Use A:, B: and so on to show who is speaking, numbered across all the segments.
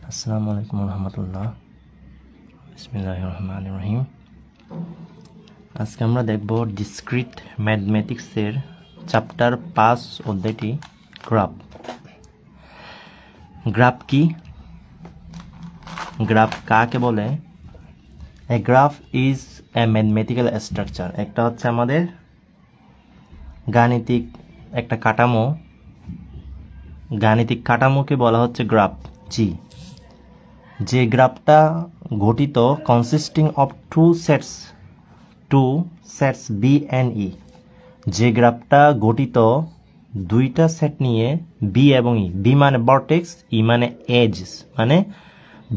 A: আসসালামু আলাইকুম রহমতুল্লাহ। বিসমিল্লাহির রহমানির রহিম। আজকে আমরা দেখব ডিসক্রিট ম্যাথমেটিক্সের চ্যাপ্টার 5 অধ্যায়টি গ্রাফ। গ্রাফ কি? গ্রাফ কাকে বলে? এ graph is a mathematical structure. একটা হচ্ছে আমাদের গাণিতিক একটা কাঠামো, গাণিতিক কাঠামোকে বলা হচ্ছে গ্রাফ। জি, যে গ্রাফটা গঠিত consisting of two sets V and E, যে গ্রাফটা গঠিত দুইটা সেট নিয়ে বি এবং ই। বি মানে ভার্টেক্স, ই মানে এজ মানে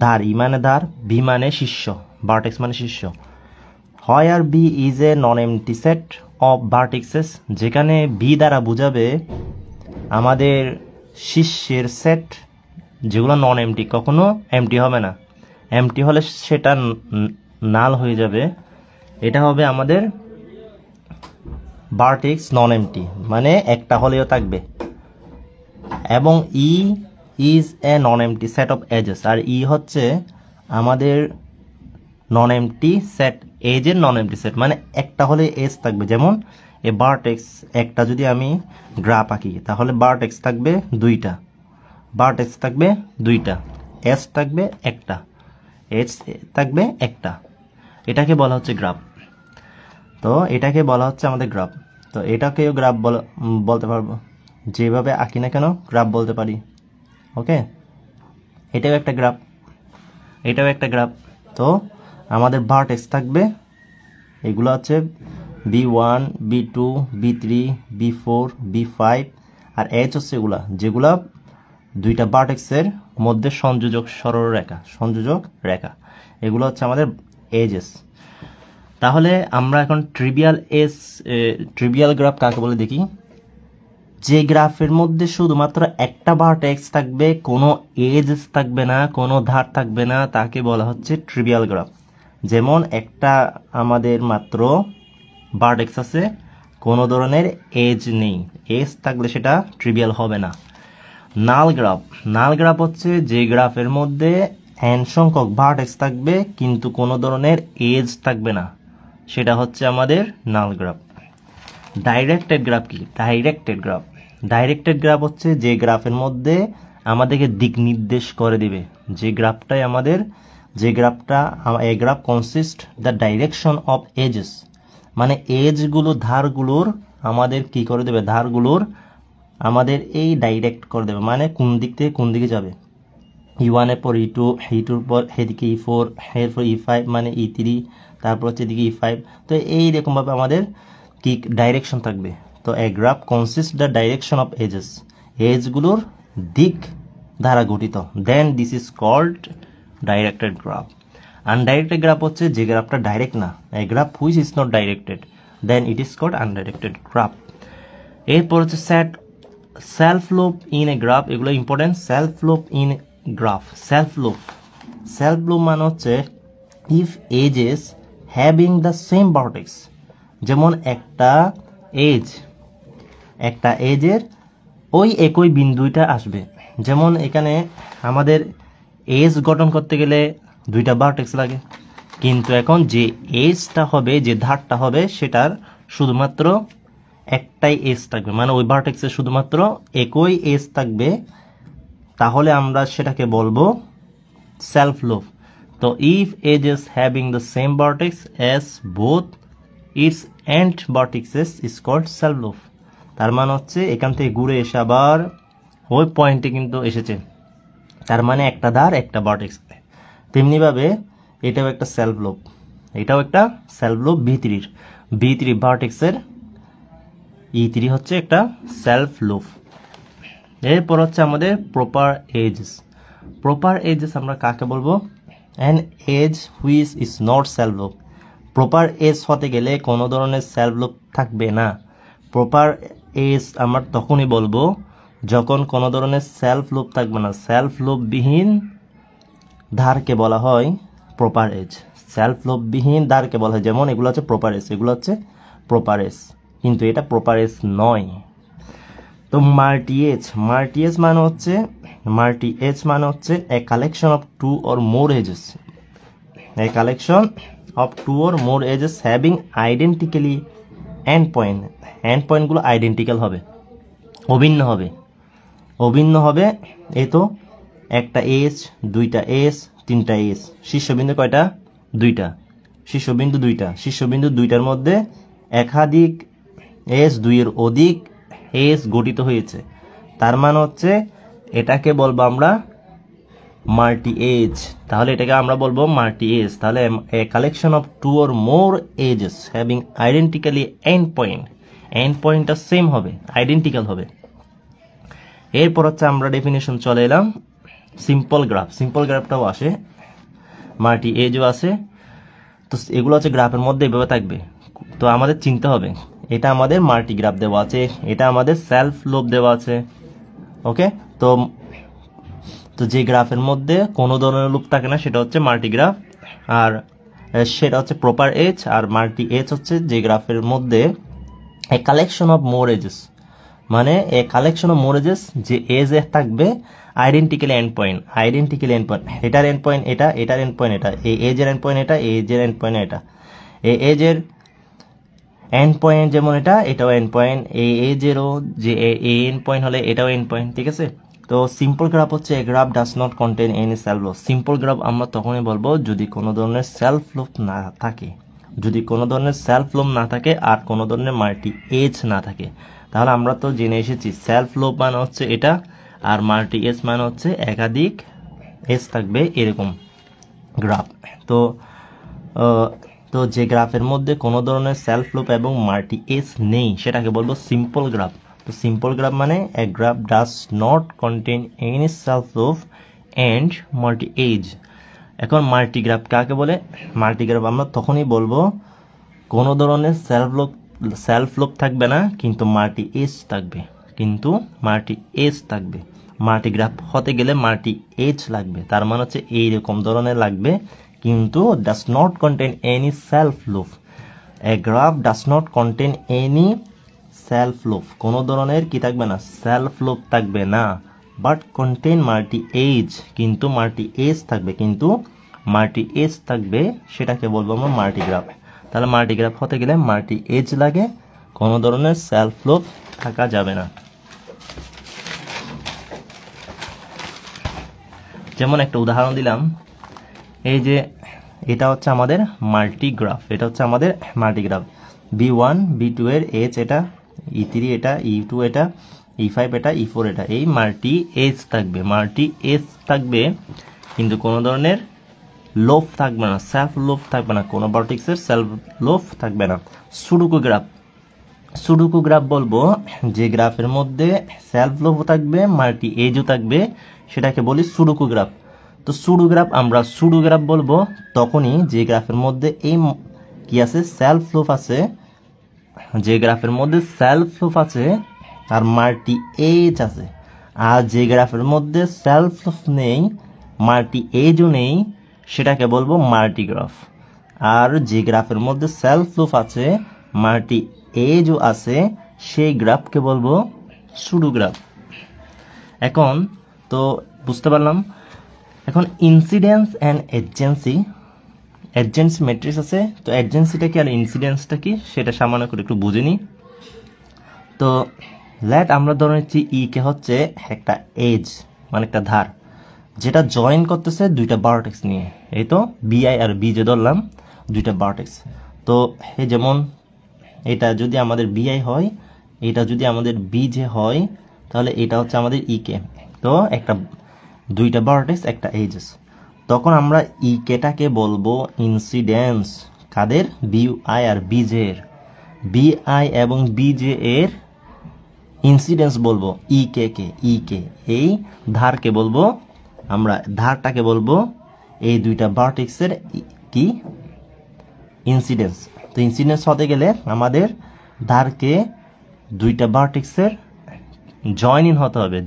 A: ধার, ই মানে ধার, বি মানে শীর্ষ, ভার্টেক্স মানে শীর্ষ। হয় আর V is a non empty set of vertexes, যেখানে বি দ্বারা বোঝাবে আমাদের শীর্ষের সেট যেগুলো নন এমটি, কখনো এমটি হবে না। এমটি হলে সেটা নাল হয়ে যাবে। এটা হবে আমাদের ভার্টেক্স নন এমটি, মানে একটা হলেও থাকবে। এবং E is a non empty set of edges, আর ই হচ্ছে আমাদের নন এমটি সেট, এজের নন এমটি সেট, মানে একটা হলে এজ থাকবে। যেমন এ ভার্টেক্স একটা যদি আমি গ্রাফ আঁকি, তাহলে ভার্টেক্স থাকবে দুইটা, ভার্টেক্স থাকবে দুইটা, এস থাকবে একটা, এস থাকবে একটা। এটাকে বলা হচ্ছে গ্রাফ। তো এটাকে বলা হচ্ছে আমাদের গ্রাফ। তো এটাকেও গ্রাফ বলতে পারবো, যেভাবে আঁকি না কেন গ্রাফ বলতে পারি। ওকে, এটাও একটা গ্রাফ, এটাও একটা গ্রাফ। তো আমাদের ভার্টেক্স থাকবে, এগুলো হচ্ছে B1, B2, B3, B4, B5, আর এজ হচ্ছে এগুলা যেগুলা দুইটা ভার্টেক্সের মধ্যে সংযোজক রেখা, এগুলো হচ্ছে আমাদের এজেস। তাহলে আমরা এখন ট্রিভিয়াল গ্রাফ কাকে বলে দেখি। যে গ্রাফের মধ্যে শুধুমাত্র একটা ভার্টেক্স থাকবে, কোনো এজেস থাকবে না, কোনো ধার থাকবে না, তাকে বলা হচ্ছে ট্রিভিয়াল গ্রাফ। যেমন একটা আমাদের মাত্র ভার্টেক্স আছে, কোনো ধরনের এজ নেই, এজ থাকলে সেটা ট্রিভিয়াল হবে না। নাল গ্রাফ হচ্ছে যে গ্রাফের মধ্যে n সংখ্যক ভার্টেক্স থাকবে কিন্তু কোনো ধরনের এজ থাকবে না, সেটা হচ্ছে আমাদের নাল গ্রাফ। ডাইরেক্টেড গ্রাফ কি? ডাইরেক্টেড গ্রাফ হচ্ছে যে গ্রাফের মধ্যে আমাদেরকে দিক নির্দেশ করে দিবে, যে গ্রাফটা a graph consist the direction of edges, মানে এজগুলো ধারগুলোর আমাদের কি করে দেবে, ধারগুলোর আমাদের এই ডাইরেক্ট করে দেবে, মানে কোন দিক থেকে কোন দিকে যাবে। E1 এর পর E2, E2 পর এদিকে E4, এরপর E5 মানে E3, তারপর হচ্ছে এদিকে E5। তো এইরকমভাবে আমাদের কি ডাইরেকশন থাকবে। তো a graph consist the direction of edges, এজগুলোর দিক দ্বারা গঠিত। Then this is called directed graph. Undirected graph হচ্ছে যে গ্রাফটা ডাইরেক্ট না, a graph which is not directed, then it is called undirected graph. এরপর হচ্ছে self loop in a graph, এগুলো important. Self loop in graph, self loop মানে হচ্ছে if edges having the same vertex, যেমন একটা এজের ওই একই বিন্দুটা আসবে। যেমন এখানে আমাদের এজ গঠন করতে গেলে দুইটা ভার্টেক্স লাগে, কিন্তু এখন যে এজটা হবে, যে ধারটা হবে, সেটার শুধুমাত্র একটাই এজ থাকবে, মানে ওই ভার্টেক্সের শুধুমাত্র একই এজ থাকবে। তাহলে আমরা সেটাকে বলবো সেলফ লুপ। তো if edges having the same vertex as both its end vertexes is called self loop. তার মানে হচ্ছে এখান থেকে ঘুরে এসে আবার ওই পয়েন্টে কিন্তু এসেছে, তার মানে একটা ধার একটা ভার্টেক্স। তেমনিভাবে এটাও একটা সেলফ লুপ, B3 ভার্টেক্সের E3 হচ্ছে একটা সেলফ লুপ। এরপর হচ্ছে আমাদের প্রপার এজেস আমরা কাকে বলবো? An edge which is not self loop. Proper edge হতে গেলে কোনো ধরনের সেলফ লুপ থাকবে না। প্রপার এজ আমরা তখনই বলবো যখন কোনো ধরনের সেলফ লুপ থাকবে না। সেলফ লুপবিহীন ধারকে বলা হয় প্রপার এজ, সেলফ লুপবিহীন ধারকে বলা হয়। যেমন এগুলো হচ্ছে প্রপার এজ, কিন্তু এটা প্রপার এজ নয়। তো মাল্টি এজ মানে হচ্ছে মাল্টি এজ মানে হচ্ছে a collection of two or more edges, a collection of two or more edges having identically end পয়েন্টগুলো আইডেন্টিক্যাল হবে, অভিন্ন হবে, অভিন্ন হবে। এই তো একটা এজ, দুইটা এজ, তিনটা এজ, শীর্ষবিন্দু কয়টা? দুইটা, শীর্ষবিন্দু দুইটার মধ্যে একাধিক এজ, দুইয়ের অধিক এজ গঠিত হয়েছে, তার মানে হচ্ছে এটাকে বলবো আমরা মাল্টি এজ। তাহলে এটাকে আমরা বলবো মাল্টি এজ। তাহলে a collection of two or more edges having identically end পয়েন্টটা সেম হবে, আইডেন্টিক্যাল হবে। এরপর হচ্ছে আমরা ডেফিনেশন চলে এলাম সিম্পল গ্রাফটাও আসে, মাল্টি এজও আছে। তো এগুলো হচ্ছে গ্রাফের মধ্যে এভাবে থাকবে। তো আমাদের চিনতে হবে এটা আমাদের মাল্টি গ্রাফ দেওয়া আছে, এটা আমাদের সেলফ লোভ দেওয়া আছে। ওকে, তো যে গ্রাফের মধ্যে কোনো ধরনের লুপ থাকে না সেটা হচ্ছে মাল্টি গ্রাফ, আর সেটা হচ্ছে প্রপার এজ। আর মাল্টি এজ হচ্ছে যে গ্রাফের মধ্যে এ কালেকশন অফ মোর এজেস, মানে এ কালেকশন অফ মোর এজেস, যে এজ থাকবে আইডেন্টিক্যালি এন্ড পয়েন্ট, এটার এন্ড পয়েন্ট এটা, এটার এন্ড পয়েন্ট এটা, এই এজের এন্ড পয়েন্ট এটা, এই এজের এন্ড পয়েন্ট এটা, এই এজের এন্ড পয়েন্ট যেমন এটা, এটাও এন্ড পয়েন্ট, এই এজেরও যে এন্ড পয়েন্ট হলে এটাও এন্ড পয়েন্ট। ঠিক আছে, তো সিম্পল গ্রাফ হচ্ছে এ graph does not contain any self লোভ। সিম্পল গ্রাফ আমরা তখনই বলবো যদি কোনো ধরনের সেলফ লোভ না থাকে, যদি কোনো ধরনের সেলফ লোভ না থাকে আর কোনো ধরনের মাল্টি এজ না থাকে। তাহলে আমরা তো জেনে এসেছি সেলফ লোভ মানে হচ্ছে এটা, আর মাল্টি এজ মানে হচ্ছে একাধিক এজ থাকবে এরকম গ্রাফ। তো যে গ্রাফের মধ্যে কোনো ধরনের সেলফ লোভ এবং মাল্টি এজ নেই সেটাকে বলবো সিম্পল গ্রাফ। তো সিম্পল গ্রাফ মানে এ graph does not contain any self লোভ অ্যান্ড মাল্টি এজ। এখন মাল্টি গ্রাফ কাকে বলে? মাল্টি গ্রাফ আমরা তখনই বলবো কোনো ধরনের সেলফ লোভ থাকবে না কিন্তু মাল্টি এজ থাকবে, মাল্টি গ্রাফ হতে গেলে মাল্টি এজ লাগবে, তার মানে হচ্ছে এইরকম ধরনের লাগবে, কিন্তু does not contain any self loop. A graph does not contain any self loop, কোনো ধরনের কি থাকবে না? সেলফ লোভ থাকবে না, বাট কন্টেন মাল্টি এজ, কিন্তু মাল্টি এজ থাকবে, সেটাকে বলবো আমরা মাল্টি গ্রাফ। তাহলে মাল্টি গ্রাফ হতে গেলে মাল্টি এজ লাগে, কোনো ধরনের সেলফ লোভ থাকা যাবে না। যেমন একটা উদাহরণ দিলাম, এই যে এটা হচ্ছে আমাদের মাল্টি গ্রাফ, B1 B2 এর এজ এটা, E3 এটা, E2 এটা, E5 এটা, E4 এটা, এই মাল্টি এজ থাকবে কিন্তু কোনো ধরনের লোভ থাকবে না, সেলফ লোভ থাকবে না, কোনো ভার্টেক্সের সেলফ লোভ থাকবে না। সুডুকু গ্রাফ বলবো যে গ্রাফের মধ্যে সেলফ লোভও থাকবে মাল্টি এজও থাকবে, সেটাকে বলি সুডুকু গ্রাফ। তো আমরা সুডো গ্রাফ বলবো তখনই যে গ্রাফের মধ্যে এই কি আছে? সেলফ লোভ আছে, যে গ্রাফের মধ্যে সেলফ লোভ আছে আর মাল্টি এজ আছে। আর যে গ্রাফের মধ্যে সেলফ লোভ নেই, মাল্টি এজও নেই, সেটাকে বলবো মাল্টি গ্রাফ। আর যে গ্রাফের মধ্যে সেলফ লোভ আছে, মাল্টি এজও আছে, সেই গ্রাফকে বলবো সুডো গ্রাফ। এখন তো বুঝতে পারলাম। এখন ইনসিডেন্স অ্যান্ড এজেন্সি ম্যাট্রিক্স আছে। তো এজেন্সিটা কি আর ইনসিডেন্সটা কি সেটা সামান্য করে একটু বুঝে নিই। তো আমরা ধরে নিচ্ছি ই কে হচ্ছে একটা এজ, মানে একটা ধার, যেটা জয়েন করতেছে দুইটা ভার্টেক্স নিয়ে। এই তো বিআই আর বিজে ধরলাম দুইটা ভার্টেক্স। তো এই যেমন এটা যদি আমাদের বিআই হয়, এটা যদি আমাদের বিজে হয়, তাহলে এটা হচ্ছে আমাদের ই কে। তো দুইটা ভার্টেক্স একটা এজেস, তখন আমরা ই কেটাকে বলবো ইনসিডেন্স। কাদের? বিআই আর বিজে এর, বিআই এবং বিজে এর ইনসিডেন্স বলবো ই কে। এই ধারকে বলবো আমরা, ধারটাকে বলবো এই দুইটা ভার্টেক্সের কি? ইনসিডেন্স। তো ইনসিডেন্স হতে গেলে আমাদের ধারকে দুইটা ভার্টেক্সের জয়েন ইন হতে হবে,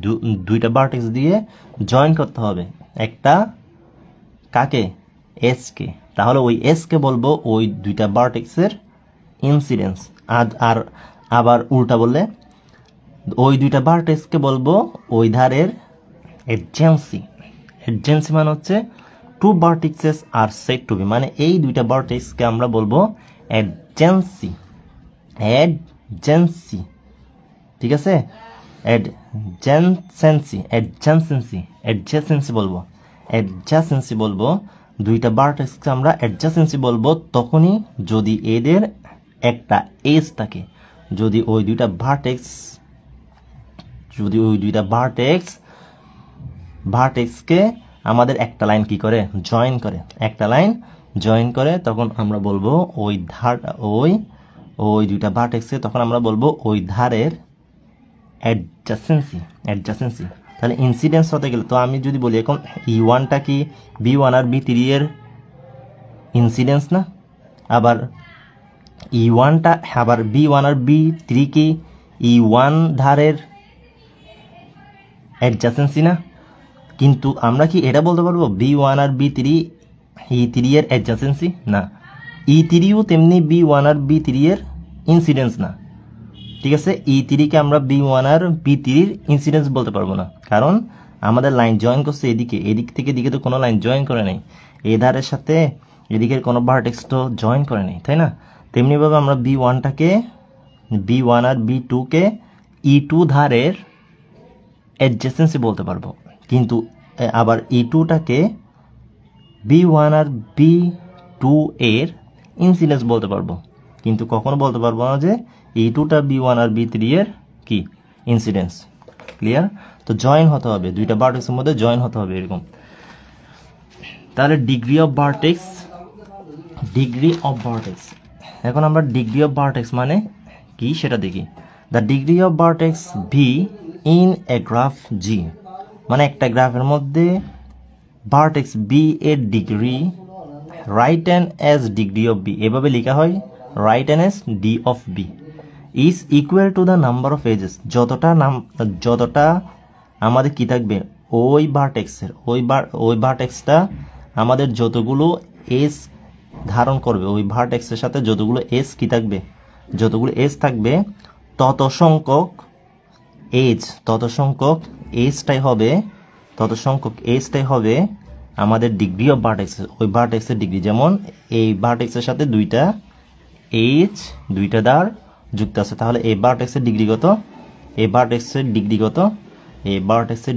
A: দুইটা ভার্টেক্স দিয়ে জয়েন করতে হবে একটা কাকে? S K. তাহলে ওই এস কে বলবো ওই দুইটা ভার্টেক্সের ইনসিডেন্স। আর আবার উল্টা বললে ওই দুইটা ভার্টেক্সকে বলবো ওই ধারের অ্যাডজেন্সি। অ্যাডজেন্সি মানে হচ্ছে two vertexes are said to be, মানে এই দুইটা ভার্টেক্সকে আমরা বলবো অ্যাডজেন্সি। অ্যাডজেন্সি, ঠিক আছে? অ্যাডজেন্সেন্সি বলবো, অ্যাডজাসেন্সি বলবো। দুইটা ভার্টেক্সকে আমরা অ্যাডজাসেন্সি বলবো তখনই যদি এদের একটা এজ থাকে, যদি ওই দুইটা ভার্টেক্সকে আমাদের একটা লাইন কি করে, জয়েন করে, একটা লাইন জয়েন করে, তখন আমরা বলবো ওই দুইটা ভার্টেক্সকে তখন আমরা বলবো ওই ধারের অ্যাডজাসেন্সি। তাহলে ইনসিডেন্স হতে গেলে তো আমি যদি বলি এখন E1টা কি B1 আর B3 এর ইনসিডেন্স না, আবার E1টা আবার B1 আর B3 কি E1 ধারের অ্যাডজাসেন্সি না? কিন্তু আমরা কি এটা বলতে পারবো B1 আর B3 E3 এর অ্যাডজাসেন্সি না, E3ও তেমনি B1 আর B3 এর ইনসিডেন্স না, ঠিক আছে? E3কে আমরা B1 আর B3-র ইনসিডেন্স বলতে পারবো না, কারণ আমাদের লাইন জয়েন করছে এদিক থেকে এদিকে তো কোনো লাইন জয়েন করে নেই, এই ধারের সাথে এদিকের কোনো ভার্টেক্স তো জয়েন করে নেই, তাই না? তেমনিভাবে আমরা B1 আর B2-কে E2 ধারের অ্যাডজেসেন্সি বলতে পারবো, কিন্তু আবার E2টাকে B1 আর B2 এর ইনসিডেন্স বলতে পারবো, কিন্তু কখনো বলতে পারবো না যে E2টা B1 আর B3 এর কি ইনসিডেন্স। ক্লিয়ার? তো জয়েন হতে হবে, দুইটা ভার্টেক্সের মধ্যে জয়েন হতে হবে এরকম। তাহলে ডিগ্রি অফ ভার্টেক্স, এখন আমরা ডিগ্রি অফ ভার্টেক্স মানে কি সেটা দেখি। The degree of vertex V in a graph G, মানে একটা গ্রাফের মধ্যে ভার্টেক্স বি এর degree right hand edge degree of V, এভাবে লেখা হয় right hand edge D of V is equal to the number of edges, যতটা আমাদের কি থাকবে ওই ভার্টেক্সের ওই ভার্টেক্সটা আমাদের যতগুলো এজ ধারণ করবে, ওই ভার্টেক্সের সাথে যতগুলো এজ কি থাকবে, যতগুলো এজ থাকবে তত সংখ্যক এজটাই হবে আমাদের ডিগ্রি অফ ভার্টেক্সের, ওই ভার্টেক্সের ডিগ্রি। যেমন এই ভার্টেক্সের সাথে দুইটা দ্বার যুক্ত আছে, তাহলে এই ভার্টেক্সের ডিগ্রি কত, এই ভার্টেক্সের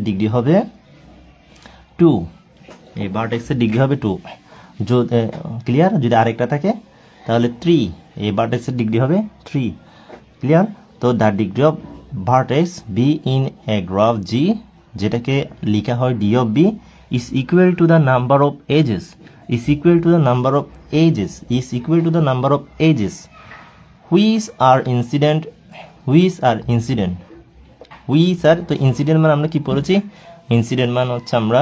A: ডিগ্রি হবে 2, এই ভার্টেক্সের ডিগ্রি হবে 2। ক্লিয়ার? যদি আরেকটা থাকে তাহলে 3, এই ভার্টেক্সের ডিগ্রি হবে 3। ক্লিয়ার? তো the degree of vertex V in a graph G, যেটাকে লেখা হয় D of V, is equal to the number of edges which are incident তো ইনসিডেন্ট মানে আমরা কি পড়েছি, ইনসিডেন্ট মানে হচ্ছে আমরা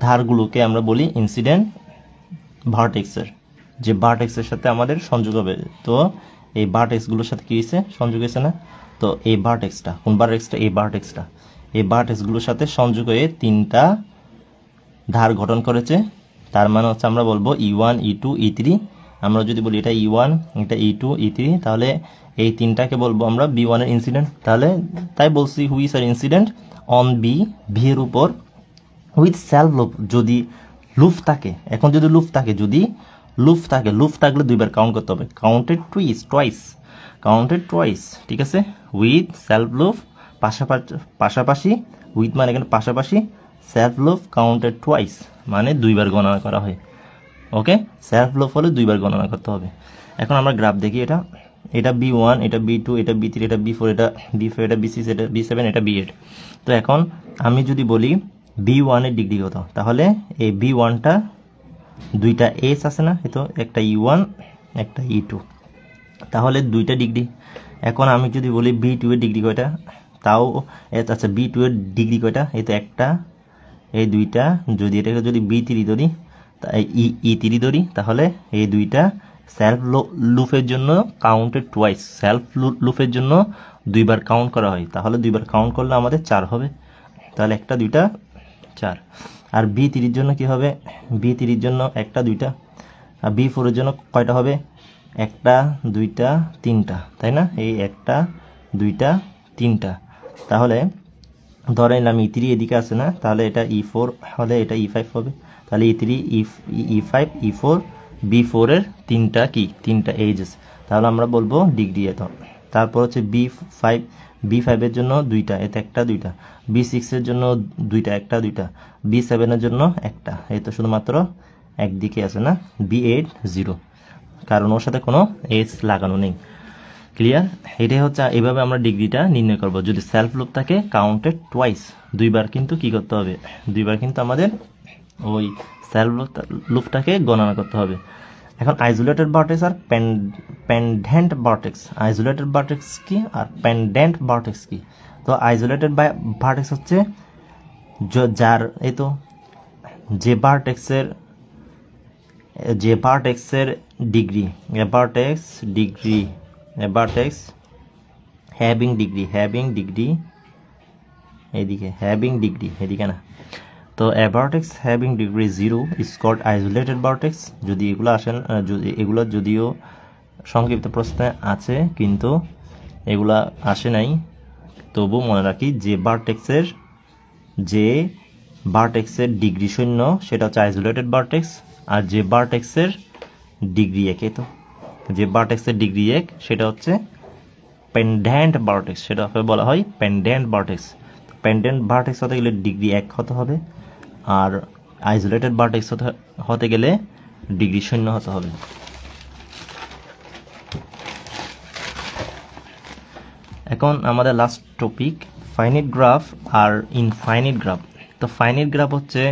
A: ধারগুলোকে আমরা বলি ইনসিডেন্ট ভার্টেক্সের, যে ভার্টেক্সের সাথে আমাদের সংযোগ হবে। তো এই ভার্টেক্সগুলোর সাথে কি হয়েছে, সংযোগ হয়েছে না? তো এই ভার্টেক্সটা, কোন ভার্টেক্সটা, এই ভার্টেক্সগুলোর সাথে সংযোগ হয়ে তিনটা ধার গঠন করেছে, তার মানে হচ্ছে আমরা বলবো E1 E2 E3। আমরা যদি বলি এটা E1, এটা E2 E3, তাহলে এই তিনটাকে বলবো আমরা B1 এর ইনসিডেন্ট। তাই বলছি which are incident on B এর উপর উইথ সেলফ লুপ, যদি লুপ থাকে। এখন যদি লুপ থাকে, লুপ থাকলে দুইবার কাউন্ট করতে হবে, কাউন্টেড টুইস, ঠিক আছে? উইথ সেলফ লুপ, পাশাপাশি, উইথ মানে এখানে পাশাপাশি, সেলফ লুপ কাউন্টেড টুয়াইস মানে দুইবার গণনা করা হয়। ওকে, সেলফ লুপ হলে দুইবার গণনা করতে হবে। এখন আমরা গ্রাফ দেখি, এটা B1, এটা B2, এটা B3, এটা B4, এটা B5, এটা B6, এটা B7, এটা B8। তো এখন আমি যদি বলি B1 এর ডিগ্রি কত, তাহলে এই B1টা দুইটা এস আছে না, তো একটা E1 একটা E2, তাহলে দুইটা ডিগ্রি। এখন আমি যদি বলি B2 এর ডিগ্রি কয়টা, তাও আচ্ছা B2 এর ডিগ্রি কয়টা, এই তো একটা, এই দুইটা। যদি এটাকে যদি B3 ধরি, E3 ধরি, তাহলে এই দুইটা সেলফ লুপের জন্য কাউন্টেড টুয়াইস, সেলফ লুপের জন্য দুইবার কাউন্ট করা হয়, তাহলে দুইবার কাউন্ট করলে আমাদের 4 হবে, তাহলে একটা দুইটা 4। আর B3 এর জন্য কি হবে, B3 এর জন্য একটা দুইটা, আর B4 এর জন্য কয়টা হবে, একটা দুইটা তিনটা, তাই না? এই একটা দুইটা তিনটা, তাহলে ধরে নিলাম E3 এদিকে আছে না, তাহলে এটা E4 হলে এটা E5 হবে, তাহলে E3 E5 E4 B4 এর তিনটা এজেস, তাহলে আমরা বলবো ডিগ্রি এত। তারপর হচ্ছে B5 এর জন্য দুইটা, এতে একটা দুইটা, B6 এর জন্য দুইটা, একটা দুইটা, B7 এর জন্য একটা, এই তো শুধুমাত্র একদিকে আছে না, B8 0, কারণ ওর সাথে কোনো এজ লাগানো নেই। ক্লিয়ার? এটাই হচ্ছে, এইভাবে আমরা ডিগ্রিটা নির্ণয় করব। যদি সেলফ লুপ থাকে কাউন্টেড টুয়াইস, দুইবার কিন্তু কি করতে হবে, দুইবার কিন্তু আমাদের ওই সেলফ লুপটাকে গণনা করতে হবে। এখন আইসোলেটেড ভার্টেক্স আর পেন্ডেন্ট ভার্টেক্স, আইসোলেটেড ভার্টেক্স কি আর পেন্ডেন্ট ভার্টেক্স কি? তো আইসোলেটেড ভার্টেক্স হচ্ছে যার এই তো যে ভার্টেক্সের ডিগ্রি, ভার্টেক্স হ্যাভিং ডিগ্রি এদিকে না, তো vertex having degree 0 is called isolated vertex. যদি এগুলো আসেন, এগুলো যদিও সংক্ষিপ্ত প্রশ্নে আছে কিন্তু এগুলা আসে নাই, তবু মনে রাখি যে ভার্টেক্সের ডিগ্রি 0 সেটা হচ্ছে আইসোলেটেড ভার্টেক্স, আর যে ভার্টেক্সের ডিগ্রি 1, তো যে ভার্টেক্সের ডিগ্রি 1 সেটা হচ্ছে পেন্ডেন্ট ভার্টেক্স, সেটা বলা হয় পেন্ডেন্ট ভার্টেক্স। পেন্ডেন্ট ভার্টেক্স হতে গেলে ডিগ্রি 1 হতে হবে, আর আইসোলেটেড ভার্টেক্স হতে গেলে ডিগ্রি 0 হতে হবে। এখন আমাদের লাস্ট টপিক ফাইনাইট গ্রাফ আর ইনফাইনাইট গ্রাফ। তো ফাইনাইট গ্রাফ হচ্ছে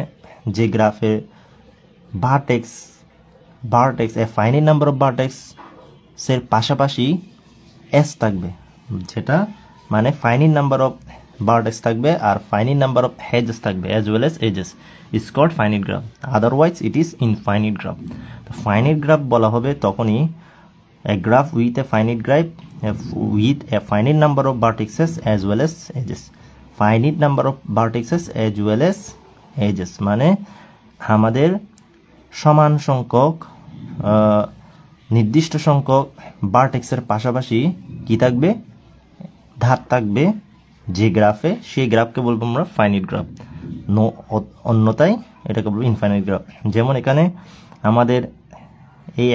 A: যে গ্রাফে ভার্টেক্স ফাইনাইট নাম্বার অফ ভার্টেক্সের পাশাপাশি এস থাকবে, যেটা মানে ফাইনাইট নাম্বার অফ ভার্টেক্স থাকবে আর ফাইনাইট নাম্বার অফ এজেস থাকবে, as well as edges, is called finite graph, otherwise it is infinite graph. তো ফাইনাইট গ্রাফ বলা হবে তখনই a graph with a finite graph with a finite number of vertices as well as edges, finite number of vertices as well as edges মানে আমাদের সমান সংখ্যক নির্দিষ্ট সংখ্যক ভার্টেক্সের পাশাপাশি কি থাকবে, ধার থাকবে যে গ্রাফে, সেই গ্রাফকে বলবো আমরা ফাইনাইট গ্রাফ, অন্যথায় এটাকে বলবো ইনফাইনাইট গ্রাফ। যেমন এখানে আমাদের এই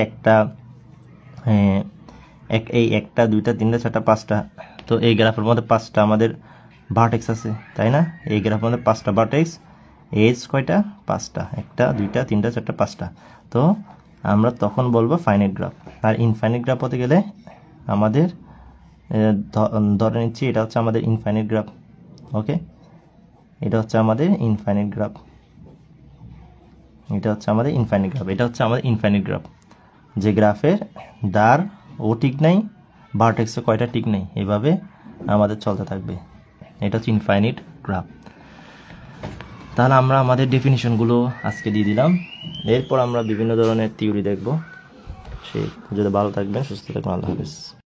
A: একটা দুইটা তিনটা চারটা পাঁচটা, তো এই গ্রাফের মধ্যে 5টা আমাদের ভার্টেক্স আছে, তাই না? এই গ্রাফের মধ্যে 5টা ভার্টেক্স, এজ কয়টা? 5টা, 1 2 3 4 5টা, তো আমরা তখন বলবো ফাইনাইট গ্রাফ। আর ইনফাইনাইট গ্রাফ হতে গেলে আমাদের ধরে নিচ্ছি এটা হচ্ছে আমাদের ইনফাইনাইট গ্রাফ, ওকে, এটা হচ্ছে আমাদের ইনফাইনাইট গ্রাফ, এটা হচ্ছে আমাদের ইনফাইনাইট গ্রাফ, যে গ্রাফের দ্বার ও ঠিক নাই, ভার্টেক্সে কয়টা ঠিক নেই, এভাবে আমাদের চলতে থাকবে, এটা হচ্ছে ইনফাইনাইট গ্রাফ। তাহলে আমরা আমাদের ডেফিনিশনগুলো আজকে দিয়ে দিলাম, এরপর আমরা বিভিন্ন ধরনের থিওরি দেখব। সেই যদি ভালো থাকবেন, সুস্থ থাকবেন, আল্লাহ হাফেজ।